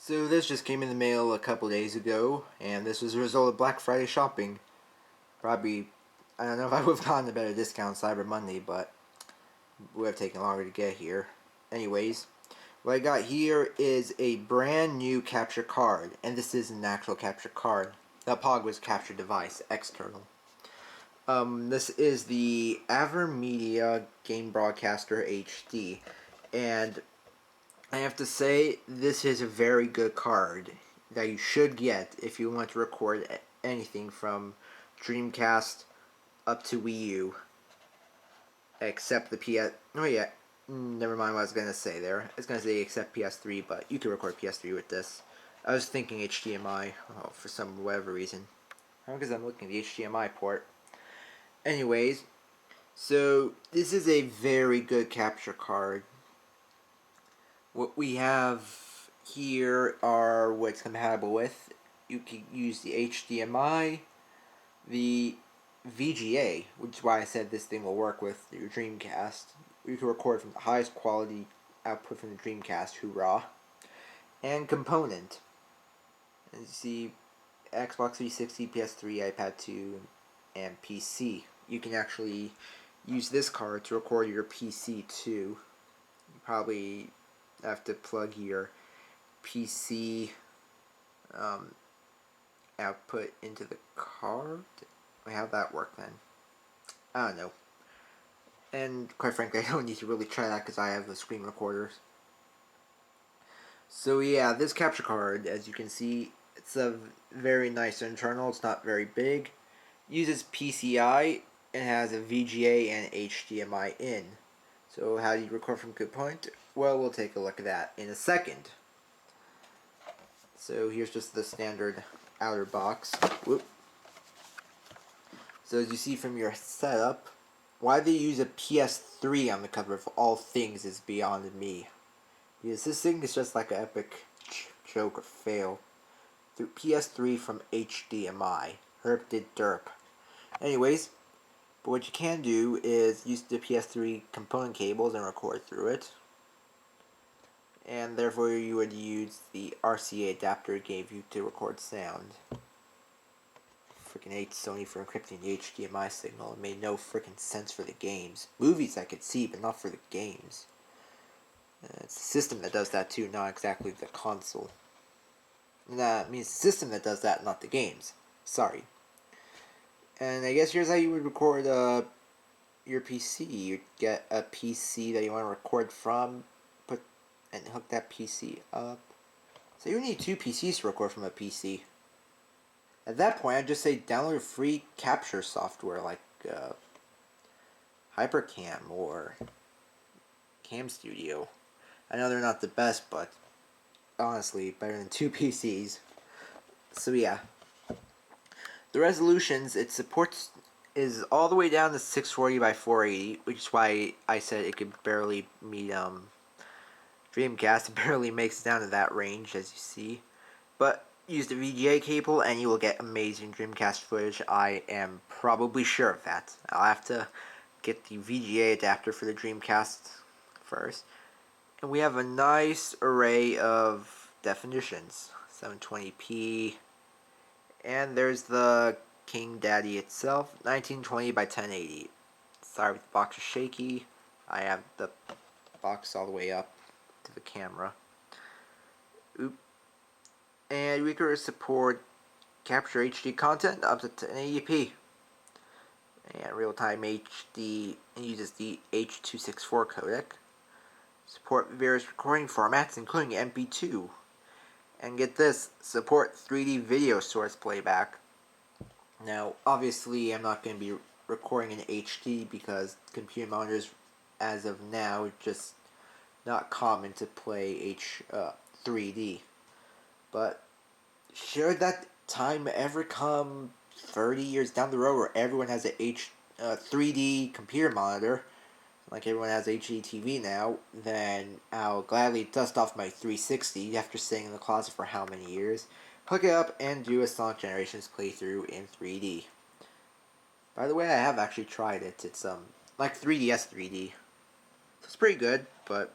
So this just came in the mail a couple days ago, and this was a result of Black Friday shopping. Probably, I don't know if I would have gotten a better discount Cyber Monday, but it would have taken longer to get here. Anyways, what I got here is a brand new capture card, and this is an actual capture card. The POG was capture device, external. This is the Avermedia Game Broadcaster HD, and I have to say, this is a very good card that you should get if you want to record anything from Dreamcast up to Wii U, except the PS. Oh yeah, never mind what I was gonna say there. I was gonna say except PS3, but you can record PS3 with this. I was thinking HDMI for some whatever reason. Because I'm looking at the HDMI port. Anyways, so this is a very good capture card. What we have here are what it's compatible with. You can use the HDMI, the VGA, which is why I said this thing will work with your Dreamcast. You can record from the highest quality output from the Dreamcast, hoorah. And component. As you see, Xbox 360, PS3, iPad 2, and PC. You can actually use this card to record your PC too. You probably have to plug your PC output into the card. How'd that work then? I don't know. And quite frankly, I don't need to really try that because I have the screen recorders. So yeah, this capture card, as you can see, it's a very nice internal. It's not very big. Uses PCI and has a VGA and HDMI in. So how do you record from component? Well, we'll take a look at that in a second. So here's just the standard outer box. Whoop. So as you see from your setup, why they use a PS3 on the cover of all things is beyond me. Because this thing is just like an epic joke or fail. Through PS3 from HDMI. Herp did derp. Anyways, but what you can do is use the PS3 component cables and record through it. And therefore you would use the RCA adapter it gave you to record sound. Freaking hate Sony for encrypting the HDMI signal. It made no freaking sense for the games. Movies I could see, but not for the games. It's the system that does that too, not exactly the console. That means the system that does that, not the games. Sorry. And I guess here's how you would record your PC. You'd get a PC that you want to record from, and hook that PC up. So you need two PCs to record from a PC. At that point, I'd just say download free capture software like Hypercam or Cam Studio. I know they're not the best, but honestly, better than two PCs. So yeah. The resolutions it supports is all the way down to 640 by 480, which is why I said it could barely meet Dreamcast. It barely makes it down to that range, as you see. But use the VGA cable and you will get amazing Dreamcast footage. I am probably sure of that. I'll have to get the VGA adapter for the Dreamcast first. And we have a nice array of definitions. 720p. And there's the King Daddy itself. 1920 by 1080. Sorry if the box is shaky. I have the box all the way up to the camera. Oop. And we can support capture HD content up to 1080p. And real-time HD uses the H.264 codec. Support various recording formats including MP2. And get this, support 3D video source playback. Now, obviously, I'm not going to be recording in HD because computer monitors, as of now, are just not common to play 3D. But should that time ever come 30 years down the road where everyone has a 3D computer monitor, like everyone has HD TV now, then I'll gladly dust off my 360 after sitting in the closet for how many years, hook it up, and do a Sonic Generations playthrough in 3D. By the way, I have actually tried it. It's like 3DS 3D. So it's pretty good, but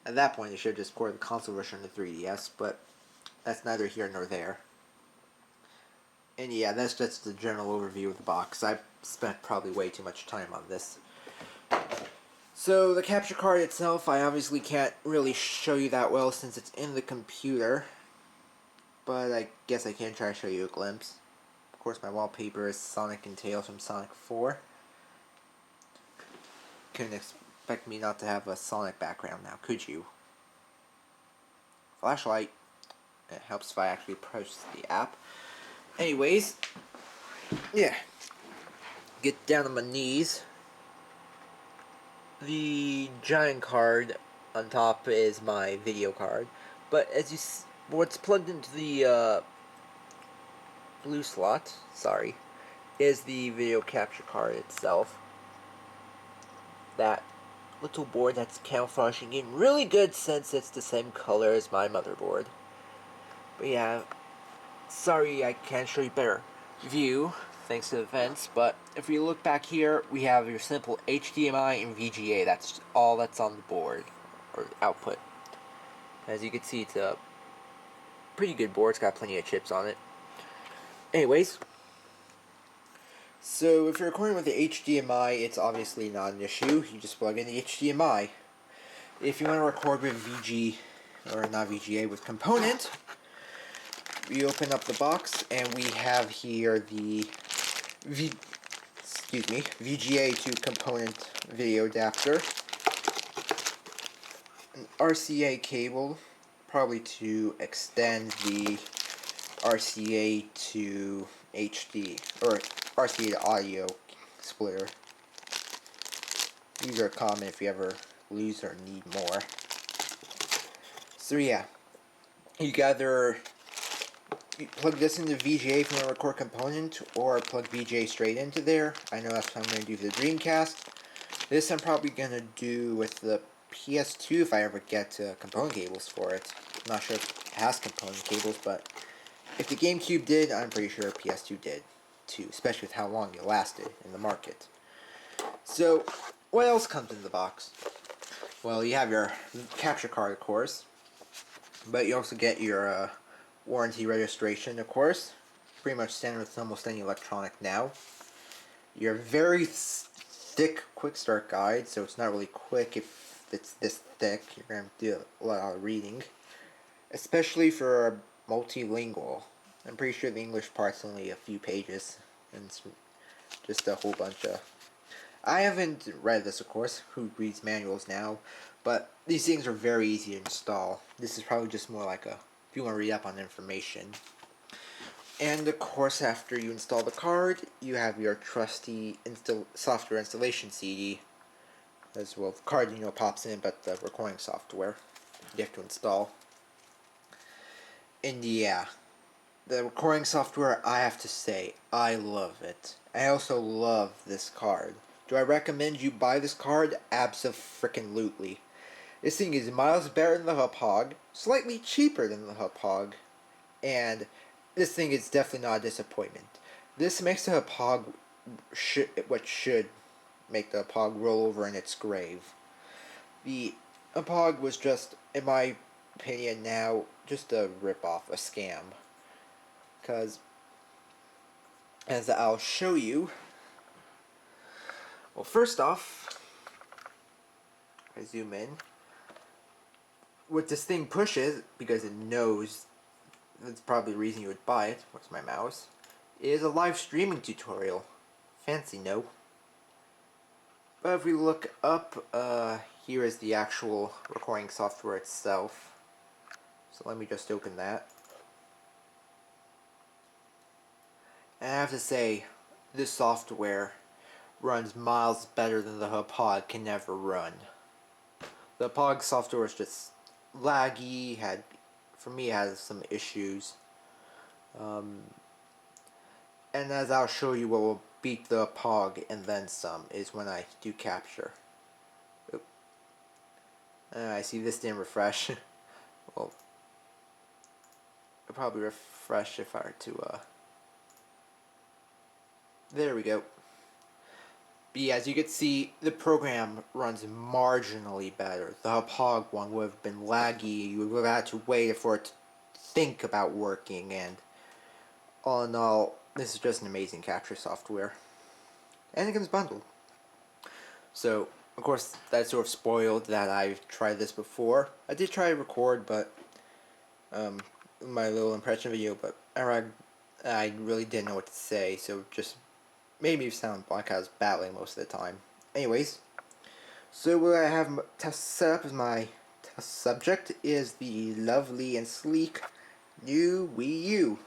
At that point, they should have just ported the console version to 3DS, but that's neither here nor there. And yeah, that's just the general overview of the box. I've spent probably way too much time on this. So the capture card itself, I obviously can't really show you that well since it's in the computer. But I guess I can try to show you a glimpse. Of course, my wallpaper is Sonic and Tails from Sonic 4. Couldn't expect me not to have a Sonic background now, could you? Flashlight. It helps if I actually press the app. Anyways, yeah. Get down on my knees. The giant card on top is my video card, but as you what's plugged into the blue slot, is the video capture card itself. That little board that's camouflaging in really good since it's the same color as my motherboard. But yeah, sorry I can't show you better view thanks to the vents, but if we look back here, we have your simple HDMI and VGA. That's all that's on the board, or output. As you can see, it's a pretty good board. It's got plenty of chips on it. Anyways, so if you're recording with the HDMI, it's obviously not an issue. You just plug in the HDMI. If you want to record with with component, we open up the box and we have here the VGA to component video adapter, an RCA cable, probably to extend the RCA to HD, or RCA to audio splitter. These are common if you ever lose or need more. So yeah, you either plug this into VGA if you want to record component, or plug VGA straight into there. I know that's what I'm going to do for the Dreamcast. This I'm probably going to do with the PS2 if I ever get component cables for it. I'm not sure if it has component cables, but if the GameCube did, I'm pretty sure PS2 did too, especially with how long it lasted in the market. So, what else comes in the box? Well, you have your capture card, of course, but you also get your warranty registration, of course. Pretty much standard with almost any electronic now. Your very thick quick start guide, so it's not really quick if it's this thick. You're going to do a lot of reading, especially for multilingual. I'm pretty sure the English part's only a few pages, and it's just a whole bunch of... I haven't read this, of course. Who reads manuals now? But these things are very easy to install. This is probably just more like if you want to read up on information. And of course, after you install the card, you have your trusty software installation CD. As well, the card pops in, but the recording software you have to install. And yeah, the recording software, I have to say, I love it. I also love this card. Do I recommend you buy this card? Abso-frickin-lutely. This thing is miles better than the Hauppauge, slightly cheaper than the Hauppauge, and this thing is definitely not a disappointment. This makes the Hauppauge what should make the Hauppauge roll over in its grave. The Hauppauge was just, in my opinion now, just a rip-off, a scam. Because, as I'll show you, well, first off, I zoom in. What this thing pushes, because it knows that's probably the reason you would buy it, where's my mouse, is a live streaming tutorial. Fancy, no? But if we look up, here is the actual recording software itself. So let me just open that. And I have to say, this software runs miles better than the Hauppauge can ever run. The Hauppauge software is just laggy, for me has some issues. And as I'll show you, what will beat the Hauppauge and then some is when I do capture. Oop. I see this didn't refresh. Well, it'll probably refresh if I were to, there we go. But yeah, as you can see, the program runs marginally better. The Hog one would have been laggy. You would have had to wait for it to think about working, and all in all, this is just an amazing capture software. And it comes bundled. So, of course, that sort of spoiled that I've tried this before. I did try to record, but my little impression video, but I really didn't know what to say, so just made me sound like I was battling most of the time. Anyways, so what I have set up as my test subject is the lovely and sleek new Wii U.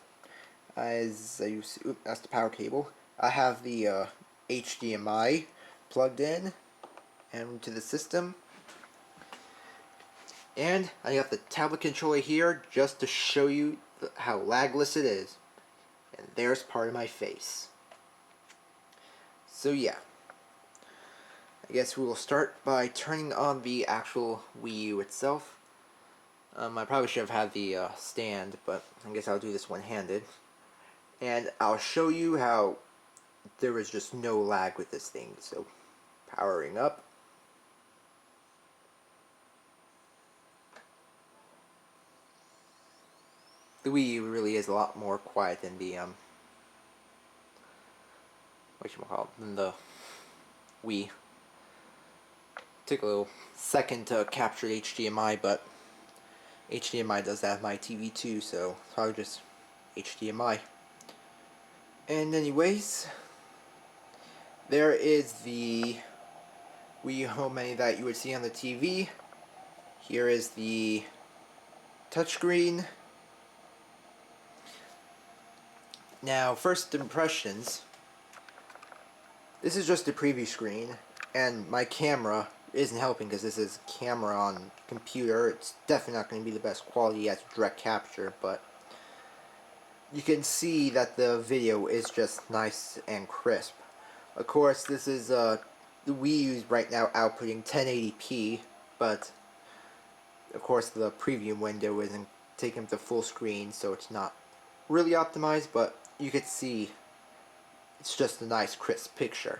As you see, that's the power cable. I have the HDMI plugged in and to the system. And I got the tablet controller here just to show you how lagless it is. And there's part of my face. So yeah. I guess we will start by turning on the actual Wii U itself. I probably should have had the stand, but I guess I'll do this one-handed. And I'll show you how there was just no lag with this thing. So, powering up. The Wii U really is a lot more quiet than the than the Wii. Took a little second to capture HDMI, but HDMI does that with my TV too, so probably just HDMI. And anyways, there is the Wii home menu that you would see on the TV. Here is the touchscreen. Now, first impressions. This is just a preview screen, and my camera isn't helping because this is camera on computer. It's definitely not going to be the best quality as direct capture, but you can see that the video is just nice and crisp. Of course, this is the Wii U is right now outputting 1080p, but of course the preview window isn't taking up the full screen, so it's not really optimized, but you can see it's just a nice crisp picture.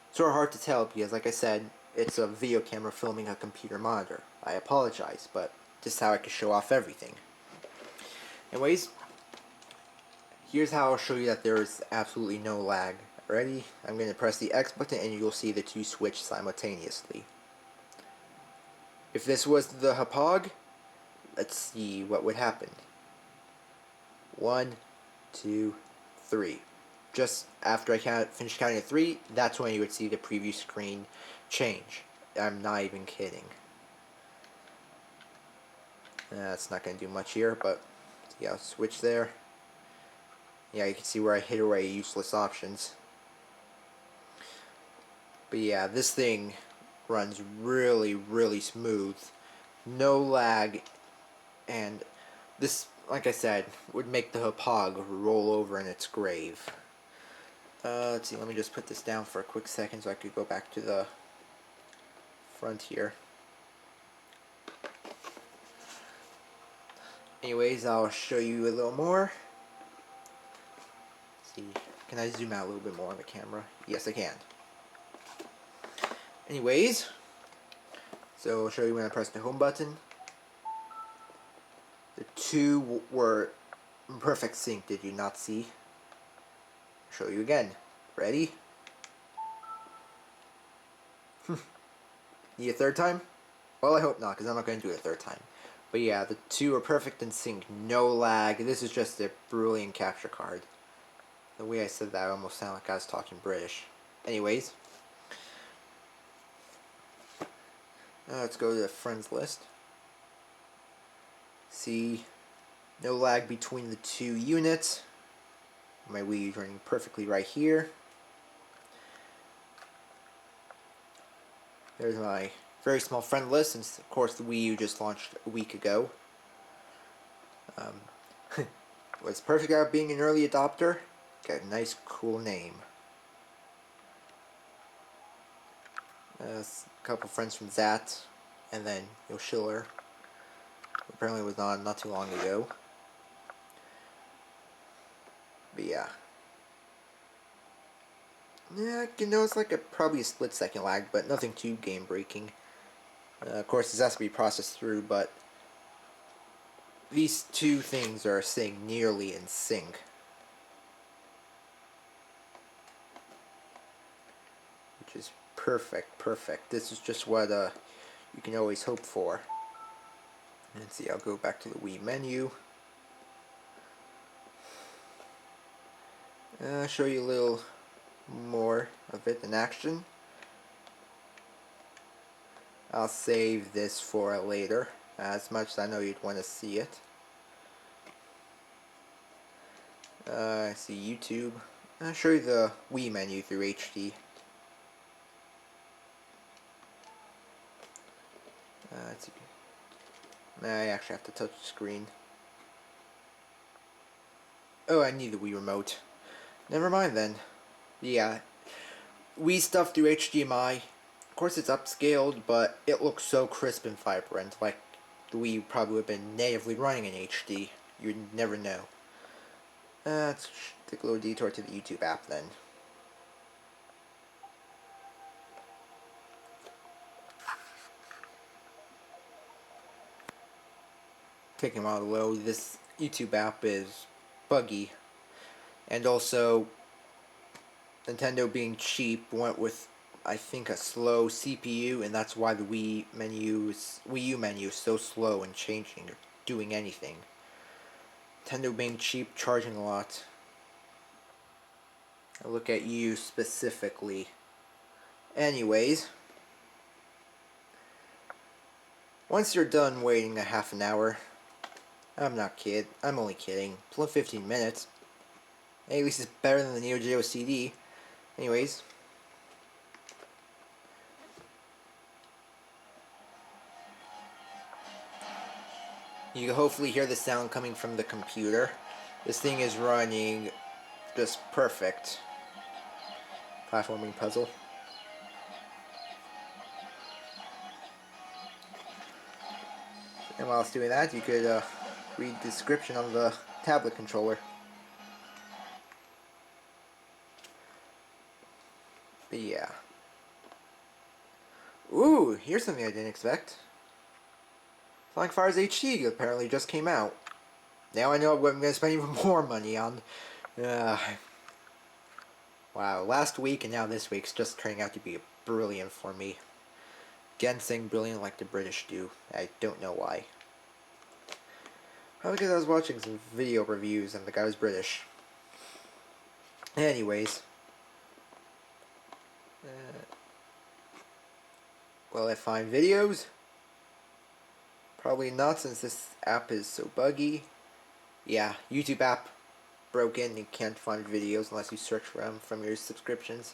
It's sort of hard to tell because, like I said, it's a video camera filming a computer monitor. I apologize, but this is how I can show off everything. Anyways, here's how I'll show you that there is absolutely no lag. Ready? I'm going to press the X button and you'll see the two switch simultaneously. If this was the Hapog, let's see what would happen. 1, 2, 3. Just after I finish counting to 3, that's when you would see the preview screen change. I'm not even kidding. That's not going to do much here, but yeah, I'll switch there. Yeah, you can see where I hid away useless options. But yeah, this thing runs really, really smooth. No lag, and this, like I said, would make the Hapog roll over in its grave. Let's see, let me just put this down for a quick second so I could go back to the front here. Anyways, I'll show you a little more. Let's see, can I zoom out a little bit more on the camera? Yes, I can. Anyways, so I'll show you when I press the home button. The two were in perfect sync, did you not see? Show you again. Ready? Need a third time? Well, I hope not, because I'm not going to do it a third time. But yeah, the two are perfect in sync, no lag. This is just a brilliant capture card. The way I said that, I almost sounded like I was talking British. Anyways, let's go to the friends list. See, no lag between the two units. My Wii is running perfectly right here. There's my very small friend list, since of course the Wii U just launched a week ago. What's perfect about being an early adopter? Got a nice cool name. A couple friends from Zat, and then Yoshiller, who apparently was on not too long ago. But yeah. Yeah, you know, it's like probably a split-second lag, but nothing too game-breaking. Of course, this has to be processed through, but these two things are staying nearly in sync. Which is perfect, perfect. This is just what you can always hope for. Let's see, I'll go back to the Wii menu. Show you a little more of it in action. I'll save this for later, as much as I know you'd want to see it. I see YouTube. I'll show you the Wii menu through HD. Let's see. I actually have to touch the screen. Oh, I need the Wii remote. Never mind then. Yeah, Wii stuff through HDMI. Of course it's upscaled, but it looks so crisp and vibrant, like the Wii probably would have been natively running in HD. You'd never know. Let's take a little detour to the YouTube app then. Taking a while to load. This YouTube app is buggy. And also, Nintendo being cheap went with, I think, a slow CPU, and that's why the Wii U menu is so slow in changing or doing anything. Nintendo being cheap, charging a lot. I look at you specifically. Anyways, once you're done waiting a half an hour, I'm only kidding. Plus 15 minutes. Hey, at least it's better than the Neo Geo CD. Anyways. You can hopefully hear the sound coming from the computer. This thing is running just perfect. Platforming puzzle. And while it's doing that, you could read the description on the tablet controller. But yeah. Ooh, here's something I didn't expect. Flying Fires HD apparently just came out. Now I know what I'm going to spend even more money on. Wow, last week and now this week's just turning out to be brilliant for me. Again, saying brilliant like the British do. I don't know why. Probably because I was watching some video reviews and the guy was British. Anyways. Will I find videos? Probably not, since this app is so buggy. Yeah, YouTube app broken. You can't find videos unless you search for them from your subscriptions.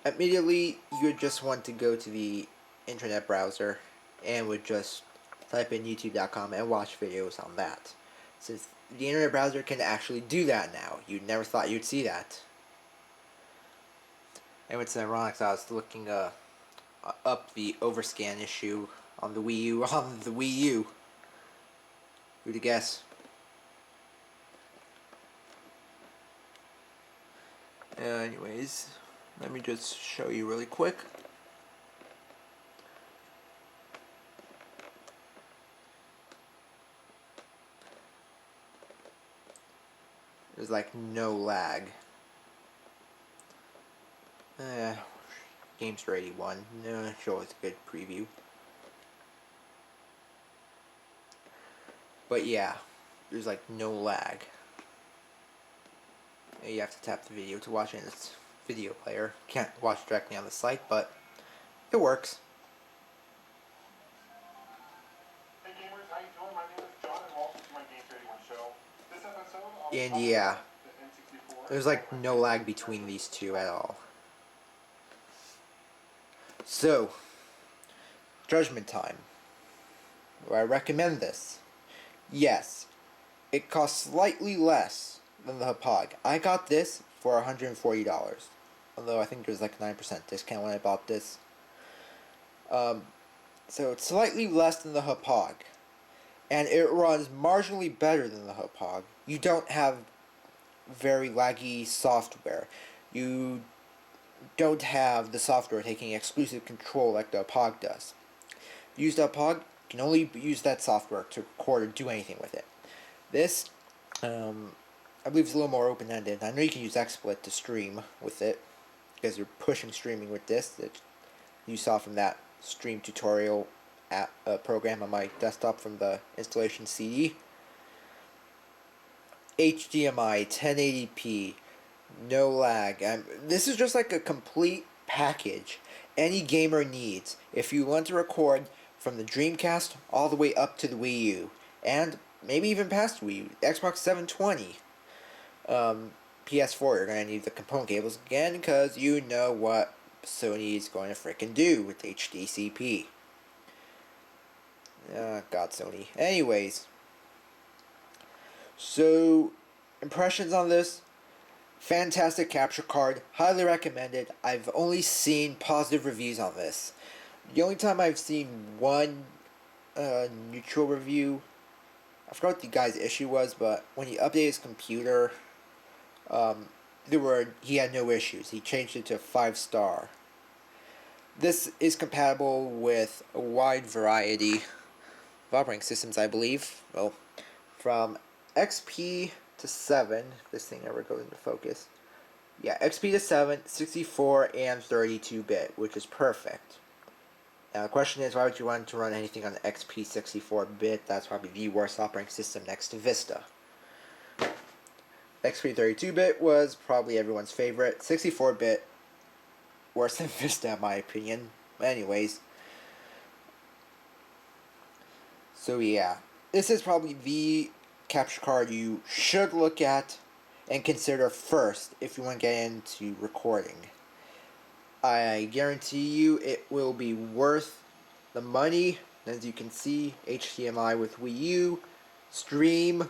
Immediately, you would just want to go to the internet browser and would just type in youtube.com and watch videos on that. Since the internet browser can actually do that now. You never thought you'd see that. And what's ironic is I was looking up the overscan issue on the Wii U. Who'd have guessed? Anyways, let me just show you really quick. There's like no lag. Games for 81. No, show us a good preview. But yeah, there's like no lag. You have to tap the video to watch it in its video player. Can't watch directly on the site, but it works. Hey gamers, how you doing? My name is John and welcome to my Game 31 show. This episode, And yeah, there's like no lag between these two at all. So, Judgment Time. Do I recommend this? Yes. It costs slightly less than the Hapag. I got this for $140. Although I think there's like a 9% discount when I bought this. So it's slightly less than the Hapag. And it runs marginally better than the Hapag. You don't have very laggy software. You don't have the software taking exclusive control like the POG does. Use the POG, you can only use that software to record or do anything with it. This, I believe, is a little more open-ended. I know you can use XSplit to stream with it, because you're pushing streaming with this that you saw from that stream tutorial app, program on my desktop from the installation CD. HDMI, 1080p, no lag. This is just like a complete package any gamer needs if you want to record from the Dreamcast all the way up to the Wii U, and maybe even past Wii U, Xbox 720. PS4, you're going to need the component cables again, because you know what Sony is going to frickin' do with HDCP. God, Sony. Anyways, so impressions on this: fantastic capture card, highly recommended. I've only seen positive reviews on this. The only time I've seen one neutral review, I forgot what the guy's issue was, but when he updated his computer, he had no issues. He changed it to 5-star. This is compatible with a wide variety of operating systems, I believe. Well, from XP to 7, if this thing ever goes into focus. Yeah, XP to 7, 64, and 32-bit, which is perfect. Now the question is, why would you want to run anything on the XP 64-bit? That's probably the worst operating system next to Vista. XP 32-bit was probably everyone's favorite. 64-bit, worse than Vista in my opinion. Anyways. So yeah, this is probably the capture card you should look at and consider first if you want to get into recording. I guarantee you it will be worth the money. As you can see, HDMI with Wii U, stream,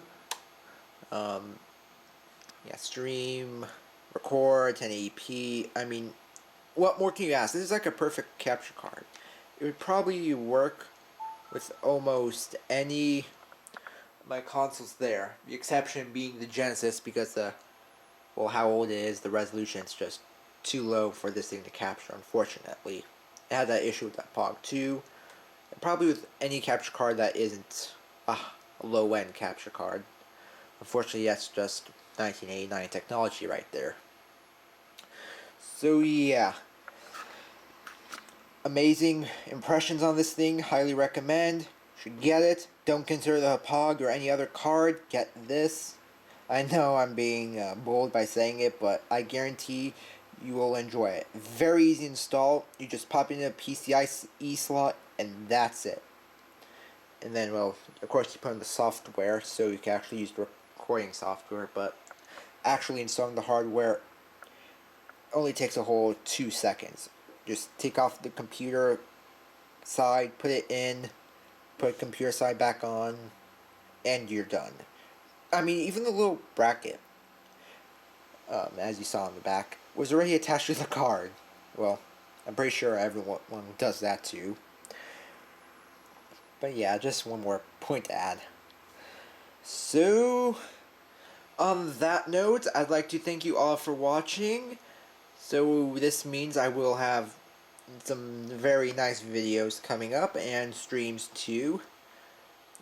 stream, record, 1080p. I mean, what more can you ask? This is like a perfect capture card. It would probably work with almost any of my consoles there. The exception being the Genesis, because how old it is, the resolution is just too low for this thing to capture, unfortunately. It had that issue with that POG 2. And probably with any capture card that isn't a low-end capture card. Unfortunately, that's just 1989 technology right there. So yeah. Amazing impressions on this thing. Highly recommend. Should get it. Don't consider the POG or any other card. Get this. I know I'm being bold by saying it, but I guarantee you will enjoy it. Very easy to install. You just pop it in a PCIe slot, and that's it. And then, well, of course, you put in the software, so you can actually use the recording software, but actually installing the hardware only takes a whole 2 seconds. Just take off the computer side, put it in, put computer side back on, and you're done. I mean, even the little bracket, as you saw on the back, was already attached to the card. Well, I'm pretty sure everyone does that too. But yeah, just one more point to add. So, on that note, I'd like to thank you all for watching. So this means I will have some very nice videos coming up, and streams too.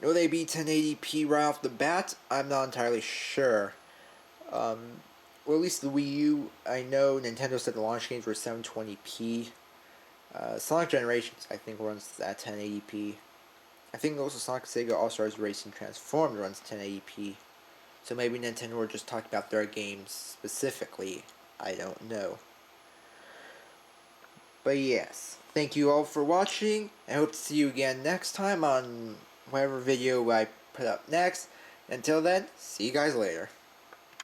Will they be 1080p right off the bat? I'm not entirely sure. Well, at least the Wii U, I know Nintendo said the launch games were 720p. Sonic Generations, I think, runs at 1080p. I think also Sonic Sega All-Stars Racing Transformed runs 1080p. So maybe Nintendo were just talking about their games specifically. I don't know. But yes, thank you all for watching. I hope to see you again next time on whatever video I put up next. Until then, see you guys later.